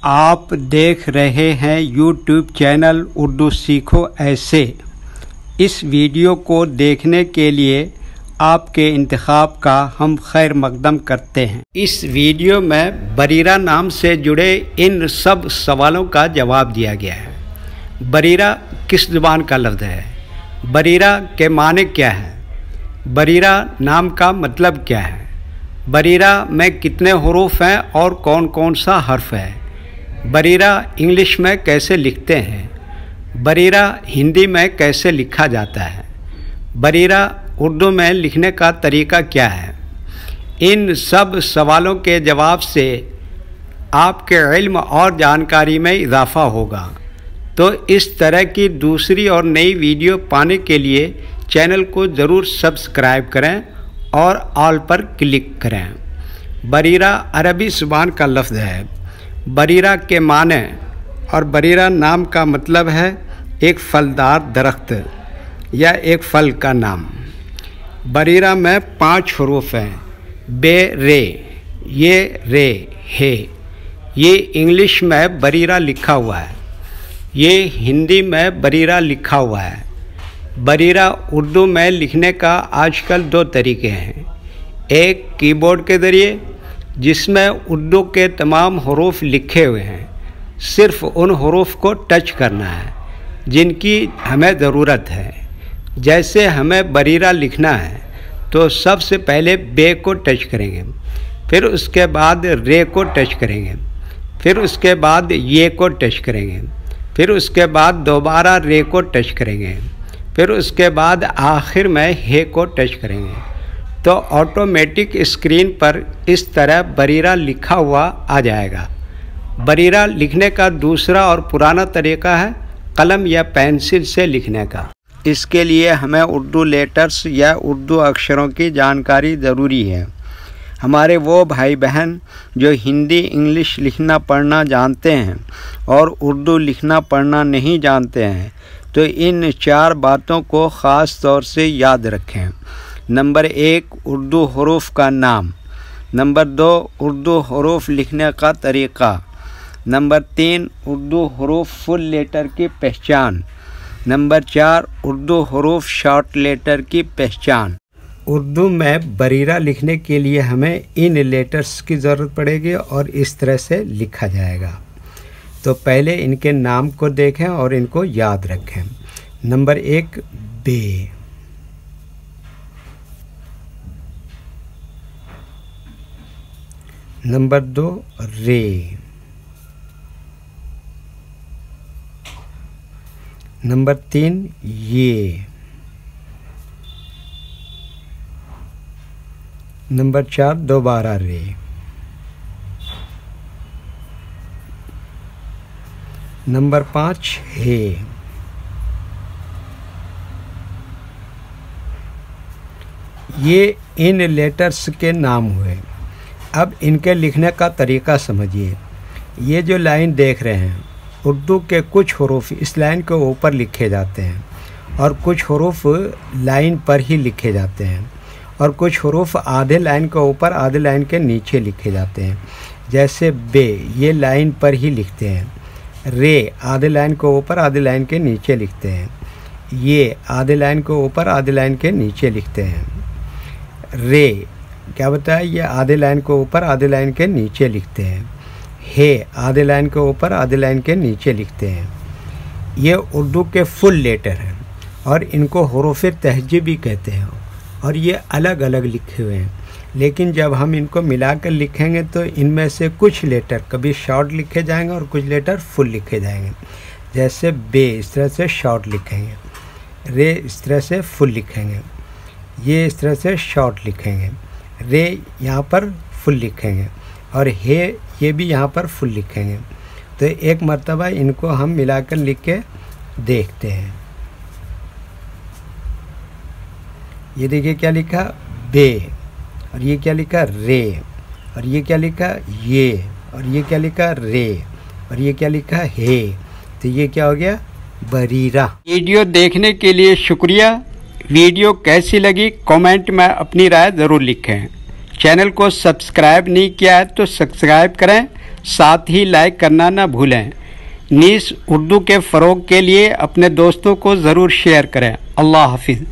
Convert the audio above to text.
आप देख रहे हैं यूट्यूब चैनल उर्दू सीखो ऐसे। इस वीडियो को देखने के लिए आपके इंतखाब का हम खैर मकदम करते हैं। इस वीडियो में बरीरा नाम से जुड़े इन सब सवालों का जवाब दिया गया है। बरीरा किस ज़ुबान का लफ्ज़ है? बरीरा के माने क्या है? बरीरा नाम का मतलब क्या है? बरीरा में कितने हुरूफ हैं और कौन कौन सा हर्फ है? बरीरा इंग्लिश में कैसे लिखते हैं? बरीरा हिंदी में कैसे लिखा जाता है? बरीरा उर्दू में लिखने का तरीका क्या है? इन सब सवालों के जवाब से आपके इल्म और जानकारी में इजाफ़ा होगा। तो इस तरह की दूसरी और नई वीडियो पाने के लिए चैनल को ज़रूर सब्सक्राइब करें और ऑल पर क्लिक करें। बरीरा अरबी ज़ुबान का लफ्ज़ है। बरीरा के माने और बरीरा नाम का मतलब है एक फलदार दरख्त या एक फल का नाम। बरीरा में 5 हुरूफ हैं। बे रे, ये रे है। ये इंग्लिश में बरीरा लिखा हुआ है। ये हिंदी में बरीरा लिखा हुआ है। बरीरा उर्दू में लिखने का आजकल 2 तरीके हैं। एक कीबोर्ड के ज़रिए जिसमें उर्दू के तमाम हुरूफ लिखे हुए हैं, सिर्फ़ उन हुरूफ को टच करना है जिनकी हमें ज़रूरत है। जैसे हमें बरीरा लिखना है तो सबसे पहले बे को टच करेंगे, फिर उसके बाद रे को टच करेंगे, फिर उसके बाद ये को टच करेंगे, फिर उसके बाद दोबारा रे को टच करेंगे, फिर उसके बाद आखिर में हे को टच करेंगे। तो ऑटोमेटिक स्क्रीन पर इस तरह बरीरा लिखा हुआ आ जाएगा। बरीरा लिखने का दूसरा और पुराना तरीका है कलम या पेंसिल से लिखने का। इसके लिए हमें उर्दू लेटर्स या उर्दू अक्षरों की जानकारी ज़रूरी है। हमारे वो भाई बहन जो हिंदी इंग्लिश लिखना पढ़ना जानते हैं और उर्दू लिखना पढ़ना नहीं जानते हैं, तो इन 4 बातों को ख़ास तौर से याद रखें। नंबर 1 उर्दू हुरूफ का नाम। नंबर 2 उर्दू हुरूफ लिखने का तरीक़ा। नंबर 3 उर्दू हुरूफ फुल लेटर की पहचान। नंबर 4 उर्दू हुरूफ शॉर्ट लेटर की पहचान। उर्दू में बरीरा लिखने के लिए हमें इन लेटर्स की ज़रूरत पड़ेगी और इस तरह से लिखा जाएगा। तो पहले इनके नाम को देखें और इनको याद रखें। नंबर 1 बे। नंबर 2 रे। नंबर 3 ये। नंबर 4 दोबारा रे। नंबर 5 है। ये इन लेटर्स के नाम हुए। अब इनके लिखने का तरीका समझिए। ये जो लाइन देख रहे हैं, उर्दू के कुछ हुरूफ इस लाइन के ऊपर लिखे जाते हैं और कुछ हुरूफ लाइन पर ही लिखे जाते हैं और कुछ हुरूफ आधे लाइन के ऊपर आधे लाइन के नीचे लिखे जाते हैं। जैसे बे, ये लाइन पर ही लिखते हैं। रे आधे लाइन के ऊपर आधे लाइन के नीचे लिखते हैं। ये आधे लाइन के ऊपर आधे लाइन के नीचे लिखते हैं। रे क्या बताया? ये आधे लाइन के ऊपर आधे लाइन के नीचे लिखते हैं। हे आधे लाइन के ऊपर आधे लाइन के नीचे लिखते हैं। ये उर्दू के फुल लेटर हैं और इनको हुरूफ़ तहज़ीब भी कहते हैं और ये अलग अलग लिखे हुए हैं। लेकिन जब हम इनको मिलाकर लिखेंगे तो इनमें से कुछ लेटर कभी शॉर्ट लिखे जाएंगे और कुछ लेटर फुल लिखे जाएंगे। जैसे बे इस तरह से शॉर्ट लिखेंगे, रे इस तरह से फुल लिखेंगे, ये इस तरह से शॉर्ट लिखेंगे, रे यहाँ पर फुल लिखेंगे और हे ये भी यहाँ पर फुल लिखेंगे। तो एक मर्तबा इनको हम मिलाकर लिख के देखते हैं। ये देखिए क्या लिखा बे, और ये क्या लिखा रे, और ये क्या लिखा ये, और ये क्या लिखा रे, और ये क्या लिखा हे। तो ये क्या हो गया बरीरा। वीडियो देखने के लिए शुक्रिया। वीडियो कैसी लगी कमेंट में अपनी राय ज़रूर लिखें। चैनल को सब्सक्राइब नहीं किया है तो सब्सक्राइब करें, ساتھ ہی لائک کرنا نہ بھولیں۔ نیز اردو کے فروغ کے لیے اپنے دوستوں کو ضرور شیئر کریں۔ اللہ حافظ۔